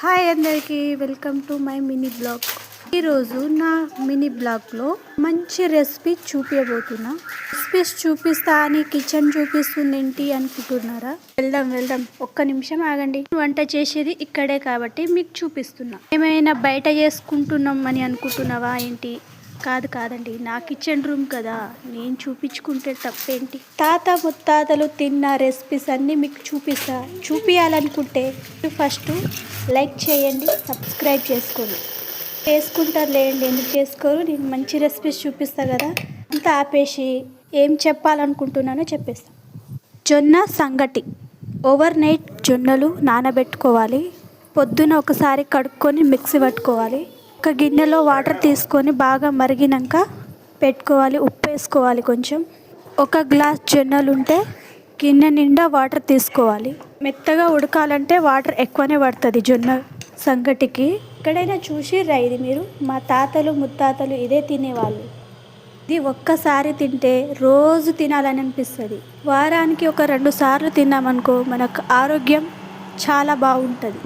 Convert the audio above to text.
Hi అందరికీ, welcome to my mini blog. ఈరోజు నా మినీ బ్లాగ్లో మంచి రెసిపీ చూపించబోతున్నా. రెసిపీస్ చూపిస్తా అని కిచెన్ చూపిస్తుంది ఏంటి అనుకుంటున్నారా? వెళ్దాం. ఒక్క నిమిషం ఆగండి. వంట చేసేది ఇక్కడే కాబట్టి మీకు చూపిస్తున్నా. ఏమైనా బయట చేసుకుంటున్నాం అని అనుకుంటున్నావా ఏంటి? కాదండి, నా కిచెన్ రూమ్ కదా, నేను చూపించుకుంటే తప్పేంటి. తాత ముత్తాతలు తిన్న రెసిపీస్ అన్నీ మీకు చూపించాలనుకుంటే ఫస్ట్ లైక్ చేయండి, సబ్స్క్రైబ్ చేసుకోండి. చేసుకుంటారు లేండి, ఎందుకు చేసుకోరు. నేను మంచి రెసిపీస్ చూపిస్తా కదా. అంతా ఆపేసి ఏం చెప్పాలనుకుంటున్నానో చెప్పేస్తాను. జొన్న సంగటి. ఓవర్ నైట్ జొన్నలు నానబెట్టుకోవాలి. పొద్దున ఒకసారి కడుక్కొని మిక్సీ పట్టుకోవాలి. ఒక గిన్నెలో వాటర్ తీసుకొని బాగా మరిగినాక పెట్టుకోవాలి. ఉప్పు వేసుకోవాలి కొంచెం. ఒక గ్లాస్ జొన్నలు ఉంటే గిన్నె నిండా వాటర్ తీసుకోవాలి. మెత్తగా ఉడకాలంటే వాటర్ ఎక్కువనే పడుతుంది జొన్న సంగటికి. ఎక్కడైనా చూసిర్రా ఇది మీరు? మా తాతలు ముత్తాతలు ఇదే తినేవాళ్ళు. ఇది ఒక్కసారి తింటే రోజు తినాలని అనిపిస్తుంది. వారానికి ఒక 2 సార్లు తిన్నామనుకో మనకు ఆరోగ్యం చాలా బాగుంటుంది.